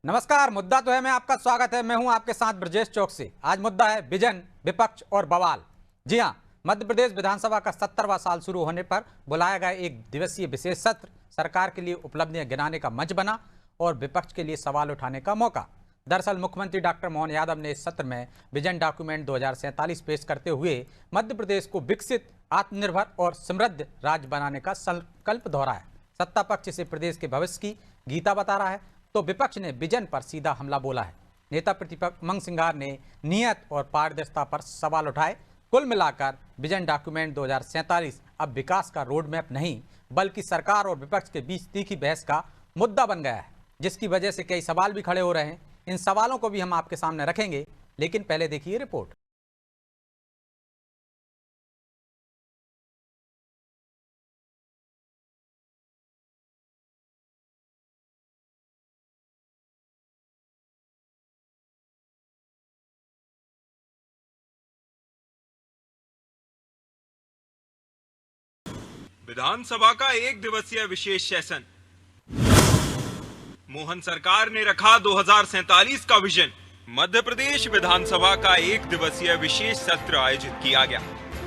नमस्कार। मुद्दा तो है मैं आपका स्वागत है। मैं हूं आपके साथ ब्रजेश चौकसी। आज मुद्दा है विजन, विपक्ष और बवाल। जी हां, मध्य प्रदेश विधानसभा का 70वां साल शुरू होने पर बुलाया गया एक दिवसीय विशेष सत्र सरकार के लिए उपलब्धियां गिनाने का मंच बना और विपक्ष के लिए सवाल उठाने का मौका। दरअसल मुख्यमंत्री डॉक्टर मोहन यादव ने इस सत्र में विजन डॉक्यूमेंट 2047 पेश करते हुए मध्य प्रदेश को विकसित, आत्मनिर्भर और समृद्ध राज्य बनाने का संकल्प दोहराया। सत्ता पक्ष इसे प्रदेश के भविष्य की गीता बता रहा है, तो विपक्ष ने विजन पर सीधा हमला बोला है। नेता प्रतिपक्ष उमंग सिंघार ने नियत और पारदर्शिता पर सवाल उठाए। कुल मिलाकर विजन डॉक्यूमेंट 2047 अब विकास का रोड मैप नहीं, बल्कि सरकार और विपक्ष के बीच तीखी बहस का मुद्दा बन गया है, जिसकी वजह से कई सवाल भी खड़े हो रहे हैं। इन सवालों को भी हम आपके सामने रखेंगे, लेकिन पहले देखिए रिपोर्ट। विधानसभा का एक दिवसीय विशेष सेशन। मोहन सरकार ने रखा 2047 का विजन। मध्य प्रदेश विधानसभा का एक दिवसीय विशेष सत्र आयोजित किया गया।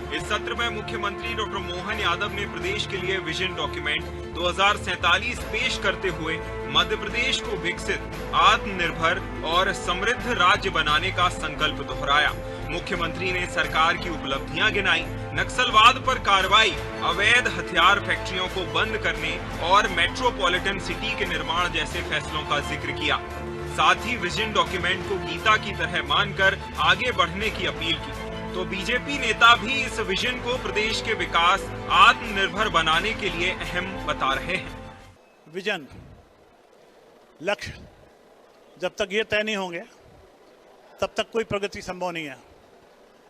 इस सत्र में मुख्यमंत्री डॉक्टर मोहन यादव ने प्रदेश के लिए विजन डॉक्यूमेंट 2047 पेश करते हुए मध्य प्रदेश को विकसित, आत्मनिर्भर और समृद्ध राज्य बनाने का संकल्प दोहराया। मुख्यमंत्री ने सरकार की उपलब्धियां गिनाई, नक्सलवाद पर कार्रवाई, अवैध हथियार फैक्ट्रियों को बंद करने और मेट्रोपॉलिटन सिटी के निर्माण जैसे फैसलों का जिक्र किया। साथ ही विजन डॉक्यूमेंट को गीता की तरह मानकर आगे बढ़ने की अपील की। तो बीजेपी नेता भी इस विजन को प्रदेश के विकास, आत्मनिर्भर बनाने के लिए अहम बता रहे हैं। विजन, लक्ष्य जब तक ये तय नहीं होंगे तब तक कोई प्रगति संभव नहीं है।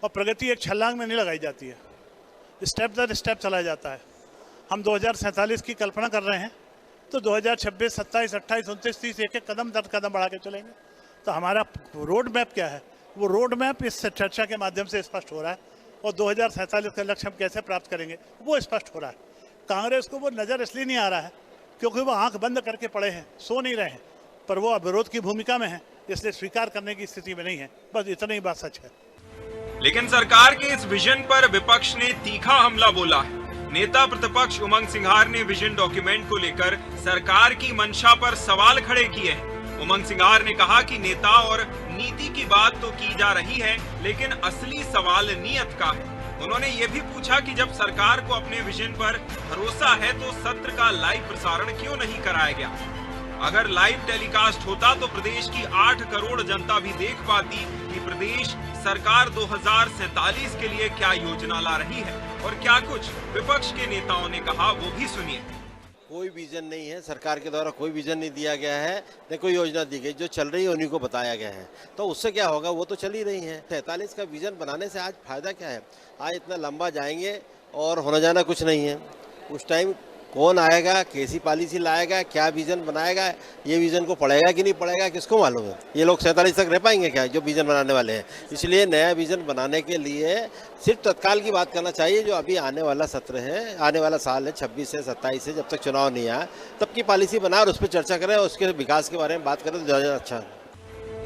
और प्रगति एक छलांग में नहीं लगाई जाती है, स्टेप दर स्टेप चला जाता है। हम 2047 की कल्पना कर रहे हैं, तो 2026, 27, 28, 29, 30 एक एक कदम दर कदम बढ़ा के चलेंगे। तो हमारा रोड मैप क्या है, वो रोड मैप इस चर्चा के माध्यम से स्पष्ट हो रहा है। और 2047 का लक्ष्य हम कैसे प्राप्त करेंगे वो स्पष्ट हो रहा है। कांग्रेस को वो नज़र इसलिए नहीं आ रहा है क्योंकि वो आंख बंद करके पड़े हैं, सो नहीं रहे हैं, पर वो विरोध की भूमिका में है, इसलिए स्वीकार करने की स्थिति में नहीं है। बस इतना ही बात सच है। लेकिन सरकार के इस विजन पर विपक्ष ने तीखा हमला बोला है। नेता प्रतिपक्ष उमंग सिंघार ने विजन डॉक्यूमेंट को लेकर सरकार की मंशा पर सवाल खड़े किए हैं। उमंग सिंघार ने कहा कि नेता और नीति की बात तो की जा रही है, लेकिन असली सवाल नियत का है। उन्होंने ये भी पूछा कि जब सरकार को अपने विजन पर भरोसा है तो सत्र का लाइव प्रसारण क्यों नहीं कराया गया। अगर लाइव टेलीकास्ट होता तो प्रदेश की 8 करोड़ जनता भी देख पाती कि प्रदेश सरकार 2047 के लिए क्या योजना ला रही है। और क्या कुछ विपक्ष के नेताओं ने कहा वो भी सुनिए। कोई विजन नहीं है, सरकार के द्वारा कोई विजन नहीं दिया गया है, न कोई योजना दी गई। जो चल रही है उन्हीं को बताया गया है, तो उससे क्या होगा, वो तो चल ही रही है। 47 का विजन बनाने से आज फायदा क्या है। आज इतना लंबा जाएंगे और होना जाना कुछ नहीं है। उस टाइम कौन आएगा, कैसी पॉलिसी लाएगा, क्या विजन बनाएगा, ये विजन को पढ़ेगा कि नहीं पढ़ेगा, किसको मालूम है। ये लोग 47 तक रह पाएंगे क्या, जो विजन बनाने वाले हैं। इसलिए नया विजन बनाने के लिए सिर्फ तत्काल की बात करना चाहिए। जो अभी आने वाला सत्र है, आने वाला साल है 26 से 27 से, जब तक चुनाव नहीं आया तब की पॉलिसी बना और उस पर चर्चा करें और उसके विकास के बारे में बात करें तो ज़्यादा अच्छा है।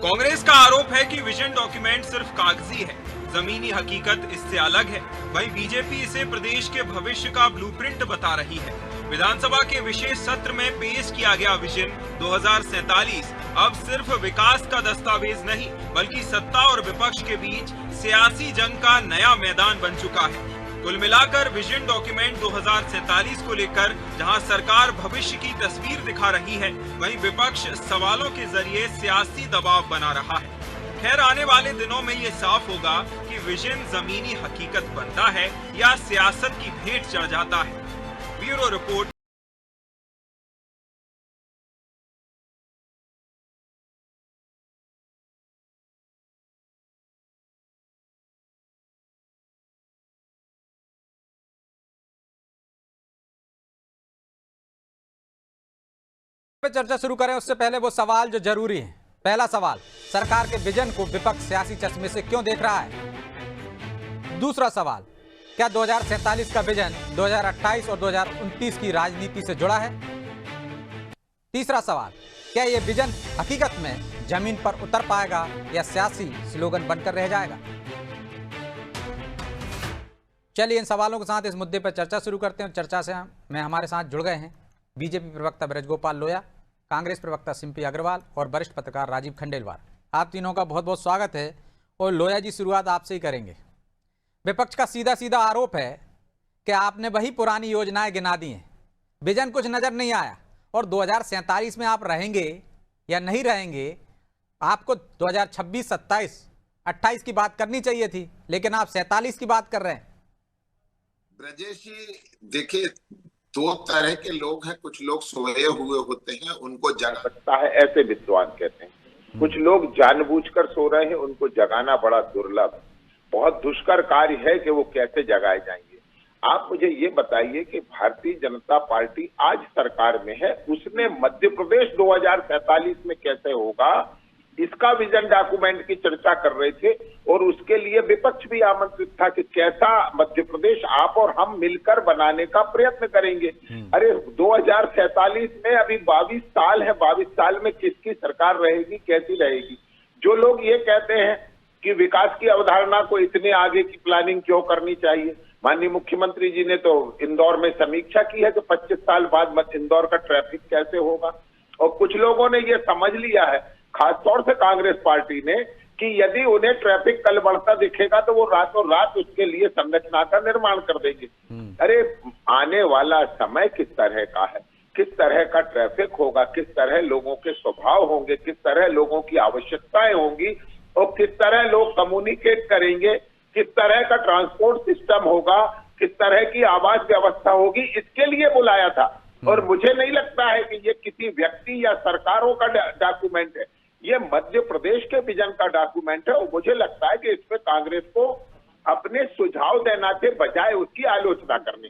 कांग्रेस का आरोप है कि विजन डॉक्यूमेंट सिर्फ कागजी है, जमीनी हकीकत इससे अलग है। वहीं बीजेपी इसे प्रदेश के भविष्य का ब्लूप्रिंट बता रही है। विधानसभा के विशेष सत्र में पेश किया गया विजन 2047 अब सिर्फ विकास का दस्तावेज नहीं, बल्कि सत्ता और विपक्ष के बीच सियासी जंग का नया मैदान बन चुका है। कुल मिलाकर विजन डॉक्यूमेंट 2047 को लेकर जहां सरकार भविष्य की तस्वीर दिखा रही है, वहीं विपक्ष सवालों के जरिए सियासी दबाव बना रहा है। खैर, आने वाले दिनों में ये साफ होगा कि विजन जमीनी हकीकत बनता है या सियासत की भेंट चढ़ जाता है। Bureau report. पे चर्चा शुरू करें उससे पहले वो सवाल जो जरूरी है। पहला सवाल, सरकार के विजन को विपक्ष सियासी चश्मे से क्यों देख रहा है। दूसरा सवाल, क्या 2047 का विजन 2028 और 2029 की राजनीति से जुड़ा है। तीसरा सवाल, क्या ये विजन हकीकत में जमीन पर उतर पाएगा या सियासी स्लोगन बनकर रह जाएगा? चलिए इन सवालों के साथ इस मुद्दे पर चर्चा शुरू करते हैं। चर्चा से हमारे साथ जुड़ गए हैं बीजेपी प्रवक्ता ब्रजगोपाल लोया, कांग्रेस प्रवक्ता सिंपी अग्रवाल और वरिष्ठ पत्रकार राजीव खंडेलवाल। आप तीनों का बहुत बहुत स्वागत है। और लोया जी, शुरुआत आपसे ही करेंगे। विपक्ष का सीधा सीधा आरोप है कि आपने वही पुरानी योजनाएं गिना दी हैं, विजन कुछ नजर नहीं आया, और 2047 में आप रहेंगे या नहीं रहेंगे, आपको 2026, 27, 28 की बात करनी चाहिए थी, लेकिन आप 47 की बात कर रहे हैं। ब्रजेश जी, देखिए, दो तरह के लोग हैं। कुछ लोग सोए हुए होते हैं, उनको जगा सकता है, ऐसे विद्वान कहते हैं। कुछ लोग जानबूझकर सो रहे हैं, उनको जगाना बड़ा दुर्लभ, बहुत दुष्कर कार्य है कि वो कैसे जगाए जाएंगे। आप मुझे ये बताइए कि भारतीय जनता पार्टी आज सरकार में है, उसने मध्य प्रदेश 2047 में कैसे होगा इसका विजन डॉक्यूमेंट की चर्चा कर रहे थे, और उसके लिए विपक्ष भी आमंत्रित था कि कैसा मध्य प्रदेश आप और हम मिलकर बनाने का प्रयत्न करेंगे। अरे 2047 में अभी 22 साल है, 22 साल में किसकी सरकार रहेगी, कैसी रहेगी? जो लोग ये कहते हैं कि विकास की अवधारणा को इतने आगे की प्लानिंग क्यों करनी चाहिए, माननीय मुख्यमंत्री जी ने तो इंदौर में समीक्षा की है कि 25 साल बाद इंदौर का ट्रैफिक कैसे होगा। और कुछ लोगों ने ये समझ लिया है, खासतौर से कांग्रेस पार्टी ने, कि यदि उन्हें ट्रैफिक कल बढ़ता दिखेगा तो वो रातों रात उसके लिए संरचना का निर्माण कर देंगे। अरे आने वाला समय किस तरह का है, किस तरह का ट्रैफिक होगा, किस तरह लोगों के स्वभाव होंगे, किस तरह लोगों की आवश्यकताएं होंगी, और किस तरह लोग कम्युनिकेट करेंगे, किस तरह का ट्रांसपोर्ट सिस्टम होगा, किस तरह की आवास व्यवस्था होगी, इसके लिए बुलाया था। और मुझे नहीं लगता है कि ये किसी व्यक्ति या सरकारों का डॉक्यूमेंट है, ये मध्य प्रदेश के विजन का डॉक्यूमेंट है। और मुझे लगता है कि इसमें कांग्रेस को अपने सुझाव देना के बजाय उसकी आलोचना करनी।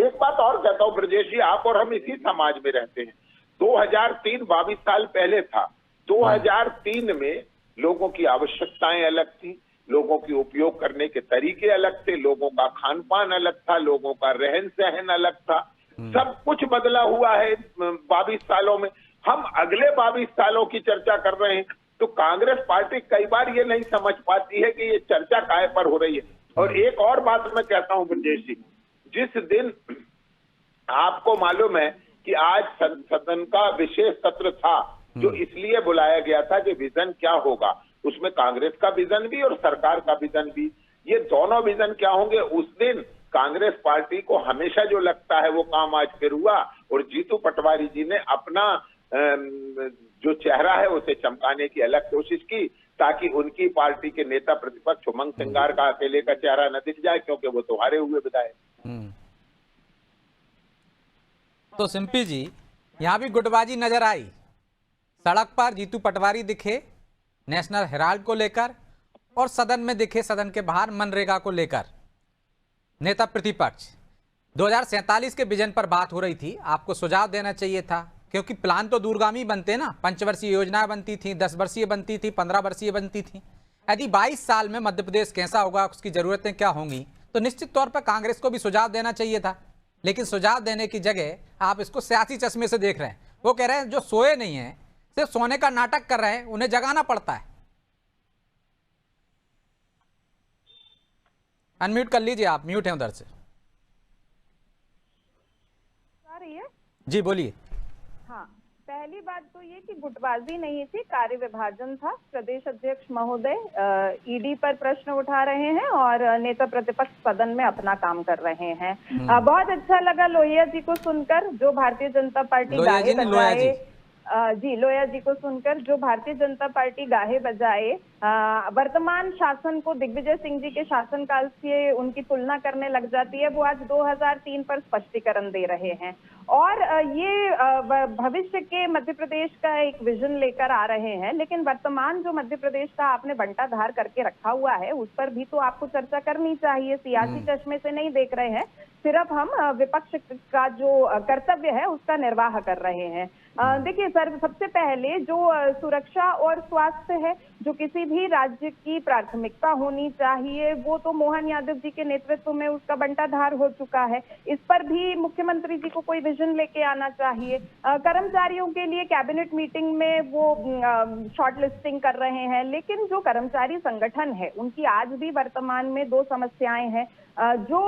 एक बात और कहता हूं ब्रजेश जी, आप और हम इसी समाज में रहते हैं। 2003 22 साल पहले था। 2003 में लोगों की आवश्यकताएं अलग थी, लोगों की उपयोग करने के तरीके अलग थे, लोगों का खान पान अलग था, लोगों का रहन सहन अलग था। सब कुछ बदला हुआ है 22 सालों में। हम अगले 22 सालों की चर्चा कर रहे हैं, तो कांग्रेस पार्टी कई बार ये नहीं समझ पाती है कि ये चर्चा काय पर हो रही है। और एक और बात मैं कहता हूं ब्रजेश जी, जिस दिन आपको मालूम है कि आज सदन का विशेष सत्र था, जो इसलिए बुलाया गया था कि विजन क्या होगा, उसमें कांग्रेस का विजन भी और सरकार का विजन भी, ये दोनों विजन क्या होंगे, उस दिन कांग्रेस पार्टी को हमेशा जो लगता है वो काम आज फिर हुआ। और जीतू पटवारी जी ने अपना जो चेहरा है उसे चमकाने की अलग कोशिश की, ताकि उनकी पार्टी के नेता प्रतिपक्ष उमंग सिंगार का अकेले का चेहरा न दिख जाए, क्योंकि वो तो हारे हुए विधायक। तो सिंपी जी, यहाँ भी गुटबाजी नजर आई। सड़क पर जीतू पटवारी दिखे नेशनल हेराल्ड को लेकर, और सदन में दिखे, सदन के बाहर मनरेगा को लेकर नेता प्रतिपक्ष। 2047 के विजन पर बात हो रही थी, आपको सुझाव देना चाहिए था, क्योंकि प्लान तो दूरगामी बनते ना, 5 वर्षीय योजनाएं बनती थी, 10 वर्षीय बनती थी, 15 वर्षीय बनती थी। यदि 22 साल में मध्य प्रदेश कैसा होगा, उसकी जरूरतें क्या होंगी, तो निश्चित तौर पर कांग्रेस को भी सुझाव देना चाहिए था। लेकिन सुझाव देने की जगह आप इसको सियासी चश्मे से देख रहे हैं। वो कह रहे हैं जो सोए नहीं है, सिर्फ सोने का नाटक कर रहे हैं, उन्हें जगाना पड़ता है। अनम्यूट कर लीजिए, आप म्यूट हैं उधर से। आ रही है? जी बोलिए। हाँ, पहली बात तो ये कि गुटबाजी नहीं थी, कार्य विभाजन था। प्रदेश अध्यक्ष महोदय ईडी पर प्रश्न उठा रहे हैं और नेता प्रतिपक्ष सदन में अपना काम कर रहे हैं। बहुत अच्छा लगा लोहिया जी को सुनकर, जो भारतीय जनता पार्टी गाहे बजाए, लोया जी को सुनकर जो भारतीय जनता पार्टी गाहे बजाए वर्तमान शासन को दिग्विजय सिंह जी के शासनकाल से उनकी तुलना करने लग जाती है, वो आज 2003 पर स्पष्टीकरण दे रहे हैं। और ये भविष्य के मध्य प्रदेश का एक विजन लेकर आ रहे हैं। लेकिन वर्तमान जो मध्य प्रदेश का आपने बंटाधार करके रखा हुआ है, उस पर भी तो आपको चर्चा करनी चाहिए। सियासी चश्मे से नहीं देख रहे हैं, सिर्फ हम विपक्ष का जो कर्तव्य है उसका निर्वाह कर रहे हैं। देखिए सर, सबसे पहले जो सुरक्षा और स्वास्थ्य है जो किसी भी राज्य की प्राथमिकता होनी चाहिए, वो तो मोहन यादव जी के नेतृत्व में उसका बंटाधार हो चुका है। इस पर भी मुख्यमंत्री जी को कोई विजन लेके आना चाहिए। कर्मचारियों के लिए कैबिनेट मीटिंग में वो शॉर्ट लिस्टिंग कर रहे हैं, लेकिन जो कर्मचारी संगठन है उनकी आज भी वर्तमान में दो समस्याएं हैं। जो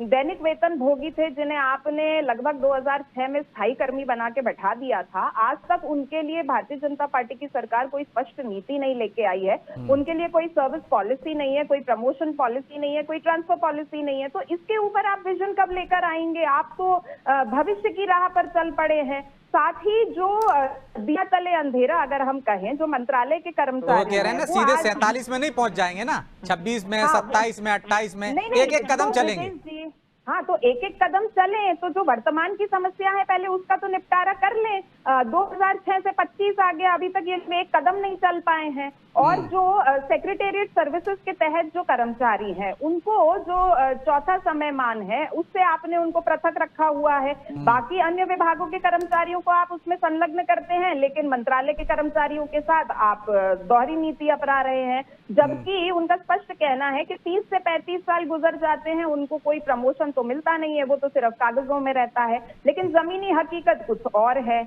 दैनिक वेतन भोगी थे, जिन्हें आपने लगभग 2006 में स्थायी कर्मी बना के बैठा दिया था, आज तक उनके लिए भारतीय जनता पार्टी की सरकार कोई स्पष्ट नीति नहीं लेके आई है। उनके लिए कोई सर्विस पॉलिसी नहीं है, कोई प्रमोशन पॉलिसी नहीं है, कोई ट्रांसफर पॉलिसी नहीं है। तो इसके ऊपर आप विजन कब लेकर आएंगे? आप तो भविष्य की राह पर चल पड़े हैं। साथ ही जो दिया तले अंधेरा अगर हम कहें, जो मंत्रालय के कर्मचारी तो कह रहे हैं ना सीधे 47 में नहीं पहुंच जाएंगे ना, 26 में, 27 में, 28 में, एक एक कदम चलेंगे। हाँ, तो एक एक कदम चलें। तो जो वर्तमान की समस्या है पहले उसका तो निपटारा कर लें। 2006 से 25 आ गया, अभी तक ये एक कदम नहीं चल पाए हैं। और जो सेक्रेटेरिएट सर्विसेज के तहत जो कर्मचारी हैं, उनको जो चौथा समयमान है उससे आपने उनको पृथक रखा हुआ है। बाकी अन्य विभागों के कर्मचारियों को आप उसमें संलग्न करते हैं, लेकिन मंत्रालय के कर्मचारियों के साथ आप दोहरी नीति अपना रहे हैं। जबकि उनका स्पष्ट कहना है कि 30 से 35 साल गुजर जाते हैं, उनको कोई प्रमोशन तो मिलता नहीं है, वो तो सिर्फ कागजों में रहता है, लेकिन जमीनी हकीकत कुछ और है।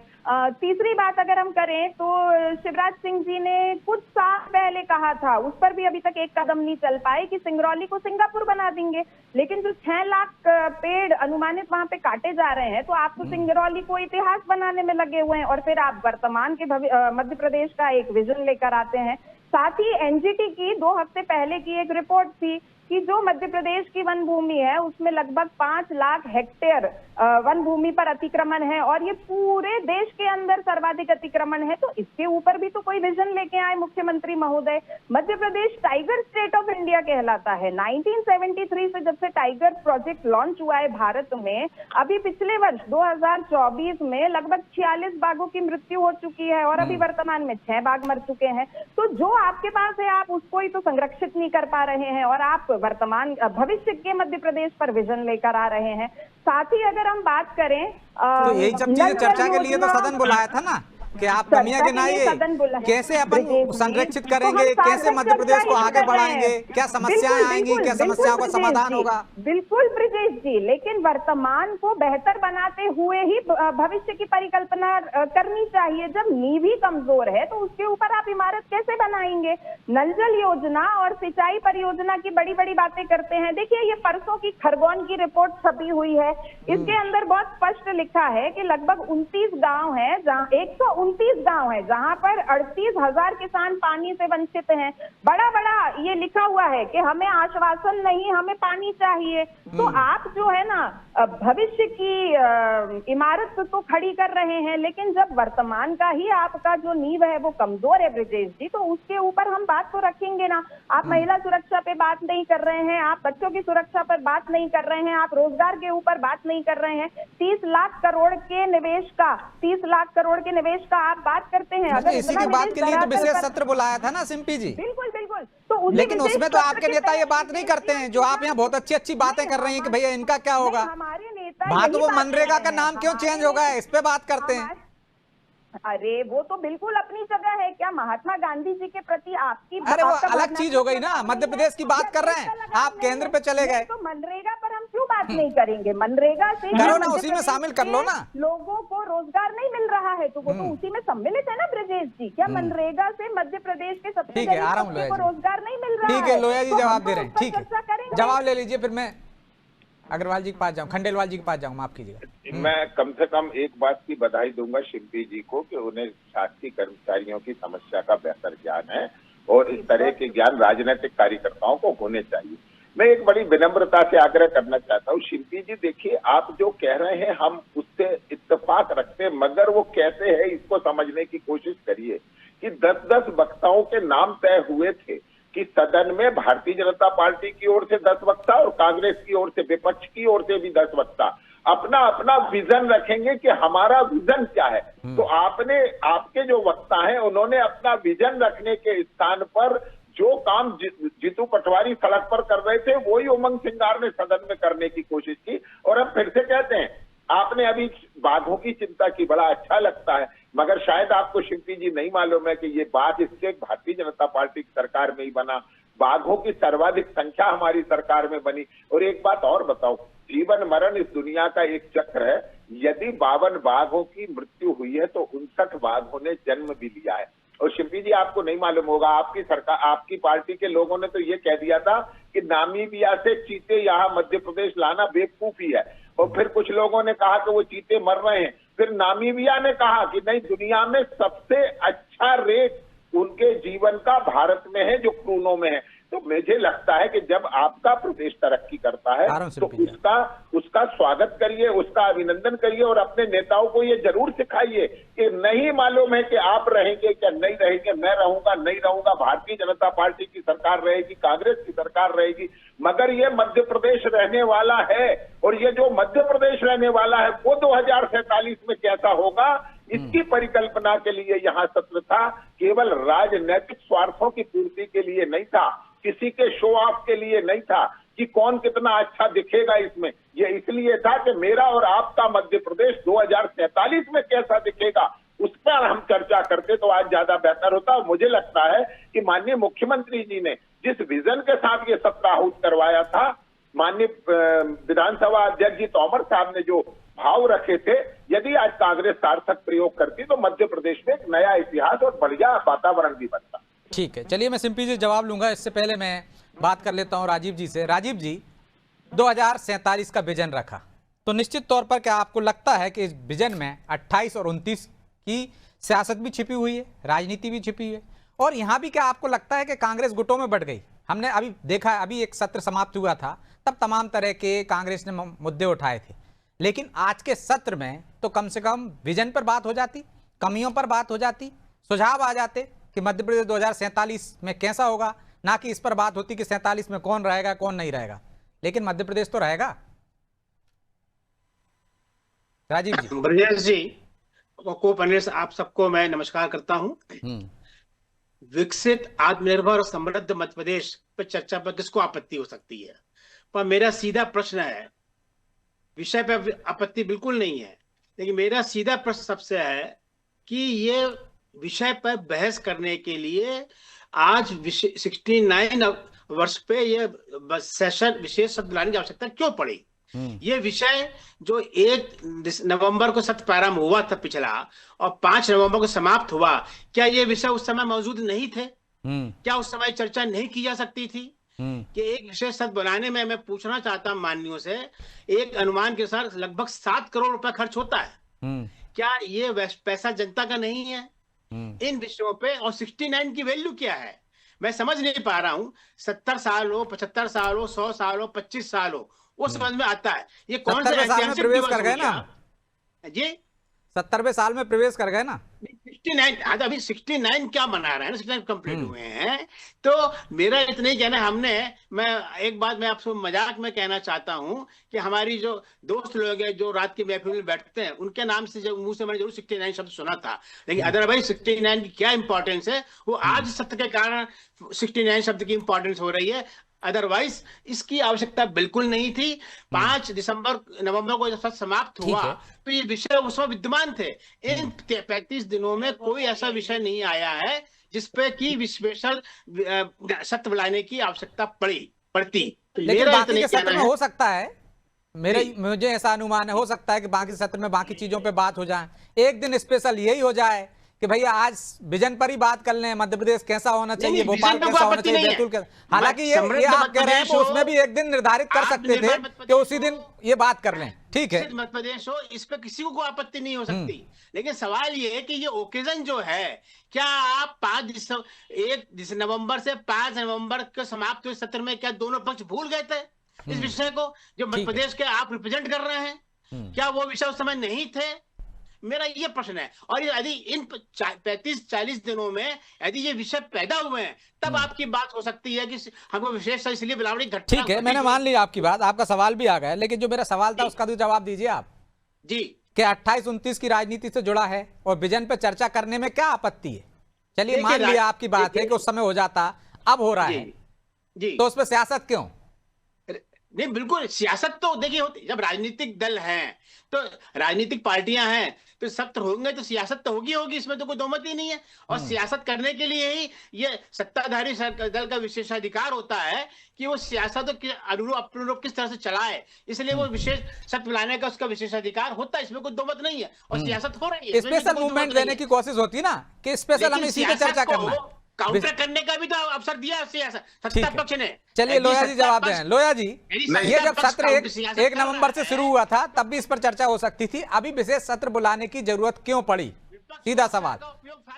तीसरी बात अगर हम करें तो शिवराज सिंह जी ने कुछ साल पहले कहा था, उस पर भी अभी तक एक कदम नहीं चल पाए, कि सिंगरौली को सिंगापुर बना देंगे। लेकिन जो 6 लाख पेड़ अनुमानित वहां पे काटे जा रहे हैं, तो आप तो सिंगरौली को इतिहास बनाने में लगे हुए हैं, और फिर आप वर्तमान के मध्य प्रदेश का एक विजन लेकर आते हैं। साथ ही एनजीटी की 2 हफ्ते पहले की एक रिपोर्ट थी कि जो मध्य प्रदेश की वन भूमि है उसमें लगभग 5 लाख हेक्टेयर वन भूमि पर अतिक्रमण है, और ये पूरे देश के अंदर सर्वाधिक अतिक्रमण है। तो इसके ऊपर भी तो कोई विजन लेके आए मुख्यमंत्री महोदय। Madhya Pradesh tiger state of India कहलाता है। 1973 से जब से टाइगर प्रोजेक्ट लॉन्च हुआ है भारत में, अभी पिछले वर्ष 2024 में लगभग 46 बाघों की मृत्यु हो चुकी है, और अभी वर्तमान में 6 बाघ मर चुके हैं। तो जो आपके पास है आप उसको ही तो संरक्षित नहीं कर पा रहे हैं, और आप वर्तमान भविष्य के मध्य प्रदेश पर विजन लेकर आ रहे हैं। साथ ही अगर हम बात करें तो यही सब चीजें चर्चा के लिए तो सदन बुलाया था ना, कि आप कमियां गिनाइए, कैसे अपन संरक्षित करेंगे, कैसे मध्य प्रदेश को आगे बढ़ाएंगे, क्या समस्याएं आएंगी, क्या समस्याओं का समाधान होगा। बिल्कुल ब्रिजेश जी, लेकिन वर्तमान को बेहतर बनाते हुए ही भविष्य की परिकल्पना करनी चाहिए। जब नींव ही कमजोर है तो उसके ऊपर आप इमारत कैसे बनाएंगे? नल जल योजना और सिंचाई परियोजना की बड़ी बड़ी बातें करते हैं। देखिए, ये परसों की खरगोन की रिपोर्ट छपी हुई है, इसके अंदर बहुत स्पष्ट लिखा है कि लगभग 29 गांव है, जहां 129 गांव है जहां पर 38,000 किसान पानी से वंचित हैं। बड़ा बड़ा ये लिखा हुआ है कि हमें आश्वासन नहीं, हमें पानी चाहिए। तो आप जो है ना भविष्य की इमारत तो खड़ी कर रहे हैं, लेकिन जब वर्तमान का ही आपका जो नींव है वो कमजोर है ब्रिजेश जी, तो उसके ऊपर हम बात तो रखेंगे ना। आप महिला सुरक्षा पे बात नहीं कर रहे हैं, आप बच्चों की सुरक्षा पर बात नहीं कर रहे हैं, आप रोजगार के ऊपर बात नहीं कर रहे हैं। 30 लाख करोड़ के निवेश का आप बात करते हैं। अगर इसी की बात के लिए तो विशेष सत्र बुलाया था ना सिम्पी जी। बिल्कुल बिल्कुल। तो लेकिन उसमें तो आपके नेता ये बात नहीं करते हैं, जो आप यहाँ बहुत अच्छी अच्छी बातें कर रही हैं कि भैया इनका क्या होगा। हमारे नेता वहां तो वो मनरेगा का नाम क्यों चेंज हो गया, इस पे बात करते हैं। अरे वो तो बिल्कुल अपनी जगह है। क्या महात्मा गांधी जी के प्रति आपकी अरे वो अलग चीज हो गई ना, मध्य प्रदेश की बात कर रहे हैं, आप केंद्र पे चले गए। तो मनरेगा पर हम क्यों बात नहीं करेंगे? मनरेगा से करो ना, उसी में शामिल कर लो ना। लोगों को रोजगार नहीं मिल रहा है तो वो तो उसी में सम्मिलित है ना ब्रजेश जी। क्या मनरेगा से मध्य प्रदेश के सबसे ठीक है, आ रहा हूँ लोया जी, रोजगार नहीं मिल रहा है? ठीक है लोया जी जवाब दे रहे हैं, ठीक है जवाब ले लीजिए, फिर मैं अग्रवाल जी के पास जाऊं, खंडेलवाल जी के पास जाऊं, माफ कीजिएगा। मैं कम से कम एक बात की बधाई दूंगा शिल्पी जी को कि उन्हें शासकीय कर्मचारियों की समस्या का बेहतर ज्ञान है, और इस तरह के ज्ञान राजनीतिक कार्यकर्ताओं को होने चाहिए। मैं एक बड़ी विनम्रता से आग्रह करना चाहता हूँ शिल्पी जी, देखिए आप जो कह रहे हैं हम उससे इत्तेफाक रखते हैं, मगर वो कैसे है इसको समझने की कोशिश करिए कि 10-10 वक्ताओं के नाम तय हुए थे कि सदन में भारतीय जनता पार्टी की ओर से 10 वक्ता और कांग्रेस की ओर से, विपक्ष की ओर से भी 10 वक्ता अपना अपना विजन रखेंगे कि हमारा विजन क्या है। तो आपके जो वक्ता हैं उन्होंने अपना विजन रखने के स्थान पर जो काम जीतू पटवारी सड़क पर कर रहे थे वही उमंग सिंगार ने सदन में करने की कोशिश की। और अब फिर से कहते हैं, आपने अभी बाघों की चिंता की, बड़ा अच्छा लगता है, मगर शायद आपको शिल्पी जी नहीं मालूम है कि ये बात इससे भारतीय जनता पार्टी की सरकार में ही बना। बाघों की सर्वाधिक संख्या हमारी सरकार में बनी। और एक बात और बताओ, जीवन मरण इस दुनिया का एक चक्र है। यदि 52 बाघों की मृत्यु हुई है तो 59 बाघों ने जन्म भी लिया है। और शिल्पी जी आपको नहीं मालूम होगा, आपकी सरकार, आपकी पार्टी के लोगों ने तो ये कह दिया था कि नामीबिया से चीते यहाँ मध्य प्रदेश लाना बेवकूफी है। और फिर कुछ लोगों ने कहा कि वो चीते मर रहे हैं। फिर नामीबिया ने कहा कि नहीं, दुनिया में सबसे अच्छा रेट उनके जीवन का भारत में है जो क्रूनों में है। तो मुझे लगता है कि जब आपका प्रदेश तरक्की करता है तो उसका स्वागत करिए, उसका अभिनंदन करिए और अपने नेताओं को ये जरूर सिखाइए कि नहीं मालूम है कि आप रहेंगे क्या नहीं रहेंगे, मैं रहूंगा नहीं रहूंगा, भारतीय जनता पार्टी की सरकार रहेगी, कांग्रेस की सरकार रहेगी, मगर ये मध्य प्रदेश रहने वाला है। और ये जो मध्य प्रदेश रहने वाला है वो 2047 में कैसा होगा, इसकी परिकल्पना के लिए यहाँ सत्र था। केवल राजनीतिक स्वार्थों की पूर्ति के लिए नहीं था, किसी के शो ऑफ के लिए नहीं था कि कौन कितना अच्छा दिखेगा इसमें। ये इसलिए था कि मेरा और आपका मध्य प्रदेश 2047 में कैसा दिखेगा, उस पर हम चर्चा करते तो आज ज्यादा बेहतर होता। और मुझे लगता है कि माननीय मुख्यमंत्री जी ने जिस विजन के साथ ये सत्र आहूत करवाया था, माननीय विधानसभा अध्यक्ष जी तोमर साहब ने जो भाव रखे थे, यदि आज कांग्रेस सार्थक प्रयोग करती तो मध्य प्रदेश में एक नया इतिहास और बढ़िया वातावरण भी बनता। ठीक है, चलिए मैं सिंपी जी जवाब लूंगा। इससे पहले मैं बात कर लेता हूं राजीव जी से। राजीव जी, 2047 का विजन रखा, तो निश्चित तौर पर क्या आपको लगता है कि इस विजन में 28 और 29 की सियासत भी छिपी हुई है, राजनीति भी छिपी हुई है? और यहाँ भी क्या आपको लगता है कि कांग्रेस गुटों में बढ़ गई? हमने अभी देखा है, अभी एक सत्र समाप्त हुआ था, तब तमाम तरह के कांग्रेस ने मुद्दे उठाए थे, लेकिन आज के सत्र में तो कम से कम विजन पर बात हो जाती, कमियों पर बात हो जाती, सुझाव आ जाते कि मध्य प्रदेश 2047 में कैसा होगा, ना कि इस पर बात होती कि 47 में कौन रहेगा कौन नहीं रहेगा। लेकिन मध्य प्रदेश तो रहेगा। राजीव जी। ब्रजेश जी को पैनलिस्ट आप सबको मैं नमस्कार करता हूं। विकसित, आत्मनिर्भर और समृद्ध मध्य प्रदेश पर चर्चा पर किसको आपत्ति हो सकती है? पर मेरा सीधा प्रश्न है, विषय पर आपत्ति बिल्कुल नहीं है, लेकिन मेरा सीधा प्रश्न सबसे है कि ये विषय पर बहस करने के लिए आज 69 वर्ष पे ये सेशन विशेष सत्र बुलाने की आवश्यकता क्यों पड़ी? ये विषय जो 1 नवंबर को सत्र प्रारंभ हुआ था पिछला और 5 नवंबर को समाप्त हुआ, क्या ये विषय उस समय मौजूद नहीं थे? क्या उस समय चर्चा नहीं की जा सकती थी? कि एक विशेष सत्र बनाने में मैं पूछना चाहता हूं माननीयों से, एक अनुमान के अनुसार लगभग 7 करोड़ रुपए खर्च होता है। क्या ये पैसा जनता का नहीं है इन विषयों पे? और 69 की वैल्यू क्या है मैं समझ नहीं पा रहा हूं। 70 साल हो, 75 साल हो, 100 साल हो, 25 साल हो, वो समझ में आता है। ये कौन सा ऐतिहासिक प्रवेश कर गए ना जी? 70वें साल में प्रवेश कर गए ना। 69 आज अभी 69 क्या मना रहे हैं ना, 69 कंप्लीट हुए हैं। तो मेरा इतना ही कहना हमने, मैं एक बात मैं आपसे मजाक में कहना चाहता हूं कि हमारी जो दोस्त लोग हैं जो रात की महफिल में बैठते हैं, उनके नाम से जब मुंह से मैंने जरूर 69 शब्द सुना था, लेकिन अदरवाइज 69 की क्या इंपॉर्टेंस है वो आज सत्र के कारण 69 शब्द की इंपॉर्टेंस हो रही है। अदरवाइज इसकी आवश्यकता बिल्कुल नहीं थी। 5 नवंबर को जब समाप्त हुआ तो ये विषय उसमें विद्यमान थे। इन 35 दिनों में कोई ऐसा विषय नहीं आया है जिसपे कि विशेषण सत्र बुलाने की आवश्यकता पड़ती। तो लेकिन बाकी के सत्र में हो सकता है, मुझे ऐसा अनुमान है, हो सकता है कि बाकी सत्र में बाकी चीजों पे बात हो जाए। एक दिन स्पेशल यही हो जाए कि भैया आज विजन पर ही बात कर लें, मध्य प्रदेश कैसा होना चाहिए, भोपाल कैसा होना चाहिए, बैतूल कैसा। हालांकि ये आप कह रहे हैं तो उसमें भी एक दिन निर्धारित कर सकते थे कि उसी दिन ये बात कर लें, ठीक है। मध्य प्रदेश हो, इस पे किसी को आपत्ति नहीं हो सकती, लेकिन सवाल ये है कि ये ओकेजन जो है, क्या आप 1 नवंबर से 5 नवंबर के समाप्त हुए सत्र में क्या दोनों पक्ष भूल गए थे इस विषय को जो मध्य प्रदेश के आप रिप्रेजेंट कर रहे हैं? क्या वो विषय उस समय नहीं थे? मेरा ये प्रश्न है। और यदि इन 35-40 दिनों में यदि ये विषय पैदा हुए हैं तब आपकी बात हो सकती है कि हमको विशेष इसलिए बुलावनी घटना। ठीक है, मैंने मान लिया आपकी बात, आपका सवाल भी आ गया, लेकिन जो मेरा सवाल था उसका तो जवाब दीजिए आप जी कि 28-29 की राजनीति से जुड़ा है और विजन पर चर्चा करने में क्या आपत्ति है? चलिए मान लिया आपकी बात है कि उस समय हो जाता, अब हो रहा है जी, तो उस पर सियासत क्यों? नहीं, बिल्कुल सियासत तो देखिए होती, जब राजनीतिक दल हैं तो राजनीतिक पार्टियां हैं तो सत्र होंगे, तो सियासत तो होगी, इसमें तो कोई दो मत ही नहीं है। और सियासत करने के लिए ही ये सत्ताधारी दल का विशेषाधिकार होता है कि वो सियासत के अनुरूप किस तरह से चलाए, इसलिए वो विशेष सत्र बुलाने का उसका विशेषाधिकार होता है, इसमें कोई दो मत नहीं है। और सियासत हो रही है, स्पेशल मूवमेंट देने की कोशिश होती है ना कि स्पेशल हमें इसी पे चर्चा करना है, काउंटर करने का भी तो अवसर दिया सत्ता पक्ष ने। चलिए लोया जी जवाब दें। लोया जी, ये जब सत्र 1 नवंबर से शुरू हुआ था तब भी इस पर चर्चा हो सकती थी, अभी विशेष सत्र बुलाने की जरूरत क्यों पड़ी? सीधा सवाल।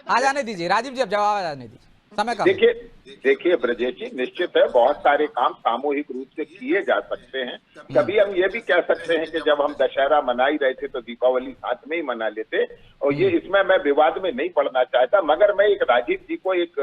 आ जाने दीजिए राजीव जी, अब जवाब आ जाने दीजिए, समय कम। देखिए ब्रजेश जी, निश्चित है बहुत सारे काम सामूहिक रूप से किए जा सकते हैं। कभी हम ये भी कह सकते हैं कि जब हम दशहरा मना ही रहे थे तो दीपावली साथ में ही मना लेते, और ये इसमें मैं विवाद में नहीं पड़ना चाहता, मगर मैं एक राजीव जी को एक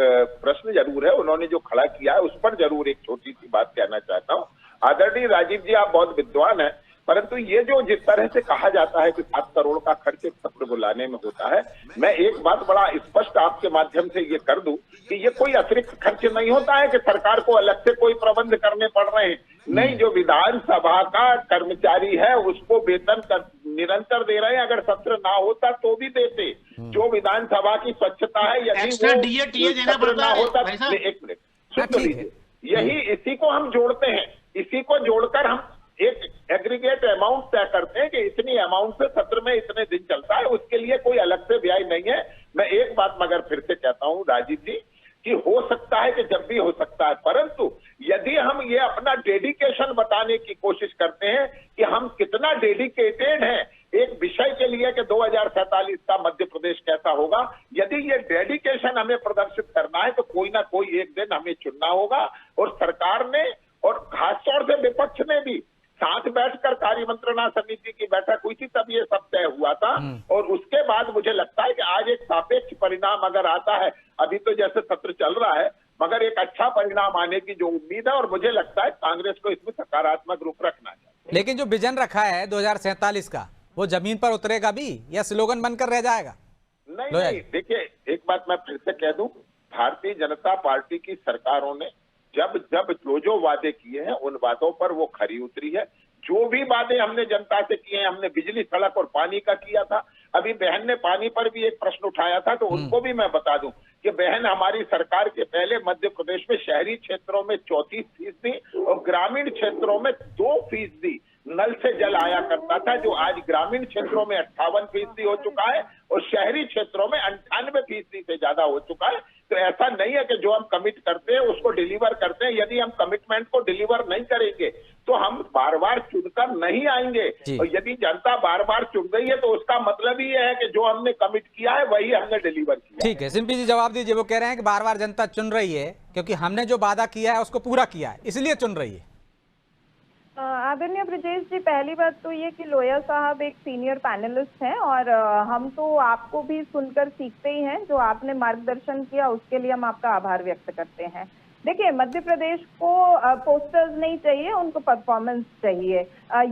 प्रश्न जरूर है, उन्होंने जो खड़ा किया है उस पर जरूर एक छोटी सी बात कहना चाहता हूँ। आदरणीय राजीव जी, आप बहुत विद्वान हैं, परंतु ये जो जिस तरह से कहा जाता है कि 7 करोड़ का खर्च एक सत्र बुलाने में होता है, मैं एक बात बड़ा स्पष्ट आपके माध्यम से ये कर दूं कि ये कोई अतिरिक्त खर्च नहीं होता है कि सरकार को अलग से कोई प्रबंध करने पड़ रहे हैं। नहीं, जो विधानसभा का कर्मचारी है उसको वेतन निरंतर दे रहे हैं, अगर सत्र ना होता तो भी देते। जो विधानसभा की स्वच्छता है, यदि वो ना होता, एक मिनट सुन लीजिए, यही इसी को हम जोड़ते हैं, इसी को जोड़कर हम एक एग्रीगेट अमाउंट तय करते हैं कि इतनी अमाउंट से सत्र में इतने दिन चलता है, उसके लिए कोई अलग से व्यय नहीं है। मैं एक बात मगर फिर से कहता हूं राजीव जी कि हो सकता है कि जब भी हो सकता है, परंतु यदि हम ये अपना डेडिकेशन बताने की कोशिश करते हैं कि हम कितना डेडिकेटेड हैं एक विषय के लिए कि 2047 का मध्य प्रदेश कैसा होगा, यदि ये डेडिकेशन हमें प्रदर्शित करना है तो कोई ना कोई एक दिन हमें चुनना होगा। और सरकार ने और खासतौर से विपक्ष ने भी साथ बैठकर कार्य मंत्रणा समिति की बैठक हुई थी, तब ये सब तय हुआ था। और उसके बाद मुझे लगता है कि आज एक सापेक्ष परिणाम अगर आता है, अभी तो जैसे सत्र चल रहा है, मगर एक अच्छा परिणाम आने की जो उम्मीद है, और मुझे लगता है कांग्रेस को इसमें सकारात्मक रूप रखना चाहिए। लेकिन जो विजन रखा है 2047 का, वो जमीन पर उतरेगा भी या स्लोगन बनकर रह जाएगा? नहीं, देखिए एक बात मैं फिर से कह दूं, भारतीय जनता पार्टी की सरकारों ने जब जो वादे किए हैं उन वादों पर वो खरी उतरी है। जो भी वादे हमने जनता से किए हैं, हमने बिजली, सड़क और पानी का किया था। अभी बहन ने पानी पर भी एक प्रश्न उठाया था, तो उनको भी मैं बता दूं कि बहन हमारी सरकार के पहले मध्य प्रदेश में शहरी क्षेत्रों में 34% और ग्रामीण क्षेत्रों में 2% नल से जल आया करता था, जो आज ग्रामीण क्षेत्रों में 58% हो चुका है और शहरी क्षेत्रों में 98% से ज्यादा हो चुका है। तो ऐसा नहीं है कि जो हम कमिट करते हैं उसको डिलीवर करते हैं। यदि हम कमिटमेंट को डिलीवर नहीं करेंगे तो हम बार बार चुनकर नहीं आएंगे, और यदि जनता बार बार चुन गई है तो उसका मतलब ही है कि जो हमने कमिट किया है वही हमने डिलीवर किया। ठीक है, सिंपी जी जवाब दीजिए। वो कह रहे हैं कि बार बार जनता चुन रही है क्योंकि हमने जो वादा किया है उसको पूरा किया है, इसलिए चुन रही है। आदरणीय ब्रजेश जी, पहली बात तो ये कि लोया साहब एक सीनियर पैनलिस्ट हैं और हम तो आपको भी सुनकर सीखते ही हैं। जो आपने मार्गदर्शन किया उसके लिए हम आपका आभार व्यक्त करते हैं। देखिए, मध्य प्रदेश को पोस्टर्स नहीं चाहिए, उनको परफॉर्मेंस चाहिए।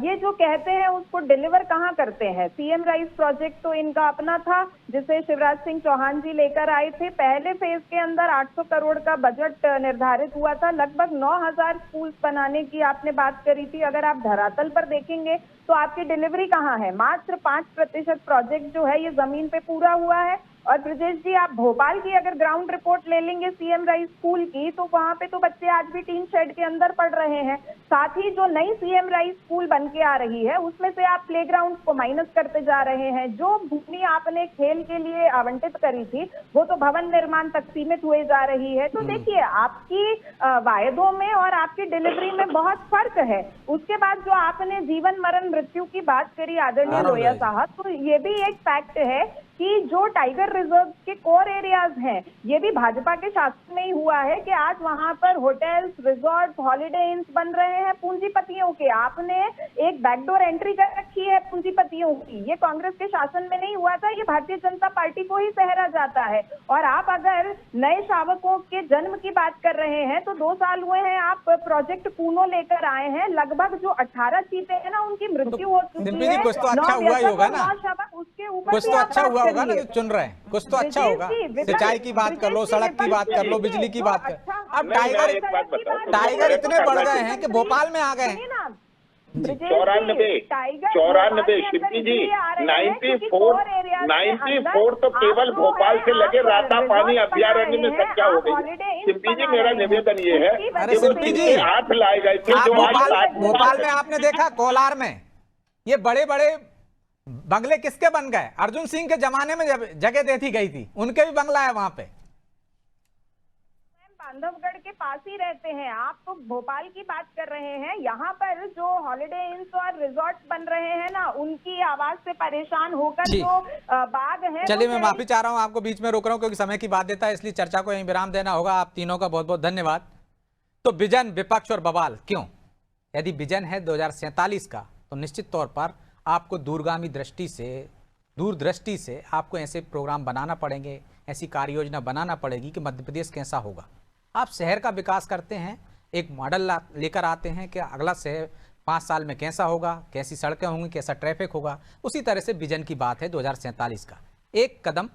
ये जो कहते हैं उसको डिलीवर कहाँ करते हैं? सीएम राइस प्रोजेक्ट तो इनका अपना था जिसे शिवराज सिंह चौहान जी लेकर आए थे। पहले फेज के अंदर 800 करोड़ का बजट निर्धारित हुआ था। लगभग 9000 स्कूल्स बनाने की आपने बात करी थी। अगर आप धरातल पर देखेंगे तो आपकी डिलीवरी कहाँ है? मात्र 5% प्रोजेक्ट जो है ये जमीन पे पूरा हुआ है। और ब्रजेश जी, आप भोपाल की अगर ग्राउंड रिपोर्ट ले लेंगे सीएम राइस स्कूल की, तो वहां पे तो बच्चे आज भी टीन शेड के अंदर पढ़ रहे हैं। साथ ही जो नई सीएम राइस स्कूल बन के आ रही है उसमें से आप प्लेग्राउंड को माइनस करते जा रहे हैं। जो भूमि आपने खेल के लिए आवंटित करी थी वो तो भवन निर्माण तक सीमित हुए जा रही है। तो देखिए, आपकी वायदों में और आपकी डिलीवरी में बहुत फर्क है। उसके बाद जो आपने जीवन मरण मृत्यु की बात करी आदरणीय लोया साहब, तो ये भी एक फैक्ट है कि जो टाइगर रिजर्व के कोर एरियाज हैं, ये भी भाजपा के शासन में ही हुआ है कि आज वहां पर होटल्स, रिजॉर्ट, हॉलिडे इंस बन रहे हैं पूंजीपतियों के। आपने एक बैकडोर एंट्री कर रखी है पूंजीपतियों की। ये कांग्रेस के शासन में नहीं हुआ था, ये भारतीय जनता पार्टी को ही सहरा जाता है। और आप अगर नए शावकों के जन्म की बात कर रहे हैं तो 2 साल हुए हैं, आप प्रोजेक्ट पूनो लेकर आए हैं। लगभग जो 18 चीतें हैं ना, उनकी मृत्यु हो चुकी है। कुछ तो अच्छा हुआ ही होगा ना, उसके ऊपर कुछ तो अच्छा हुआ होगा ना जो चुन रहे हैं, कुछ तो अच्छा होगा। सिंचाई की बात कर लो, सड़क की बात कर लो, बिजली की बात कर। अब टाइगर इतने बढ़ गए हैं कि भोपाल में आ गए हैं। 94 शिल्पी जी, 94 तो केवल भोपाल से लगे राता पानी अभ्यारण्य में संख्या हो गई। शिल्पी जी, मेरा निवेदन ये है कि शिल्पी जी, हाथ लाए गए थे जो भोपाल में आपने देखा कोलार में ये बड़े बड़े बंगले किसके बन गए? अर्जुन सिंह के जमाने में जब जगह देती गई थी, उनके भी बंगला है वहां पे। बांधवगढ़ के पास ही रहते हैं आप, तो भोपाल की बात कर रहे हैं। यहाँ पर जो हॉलिडे इंस और रिजॉर्ट बन रहे हैं ना, उनकी आवाज से परेशान होकर जो बाग है। चलिए, मैं माफी चाह रहा हूँ, आपको बीच में रोक रहा हूँ क्योंकि समय की बात देता है, इसलिए चर्चा को यहीं विराम देना होगा। आप तीनों का बहुत बहुत धन्यवाद। तो विजन, विपक्ष और बवाल क्यों? यदि विजन है 2047 का, तो निश्चित तौर पर आपको दूरगामी दृष्टि से, दूरदृष्टि से आपको ऐसे प्रोग्राम बनाना पड़ेंगे, ऐसी कार्य योजना बनाना पड़ेगी कि मध्य प्रदेश कैसा होगा। आप शहर का विकास करते हैं, एक मॉडल लेकर आते हैं कि अगला शहर 5 साल में कैसा होगा, कैसी सड़कें होंगी, कैसा ट्रैफिक होगा। उसी तरह से विजन की बात है 2047 का, एक कदम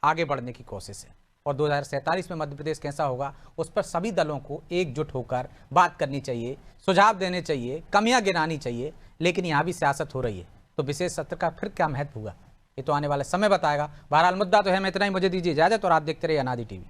आगे बढ़ने की कोशिश है। और 2047 में मध्य प्रदेश कैसा होगा, उस पर सभी दलों को एकजुट होकर बात करनी चाहिए, सुझाव देने चाहिए, कमियां गिनानी चाहिए। लेकिन यहाँ भी सियासत हो रही है, तो विशेष सत्र का फिर क्या महत्व होगा, ये तो आने वाला समय बताएगा। बहरहाल मुद्दा तो है। मैं इतना ही, मुझे दीजिए इजाजत और आप देखते रहिए अनादि टीवी।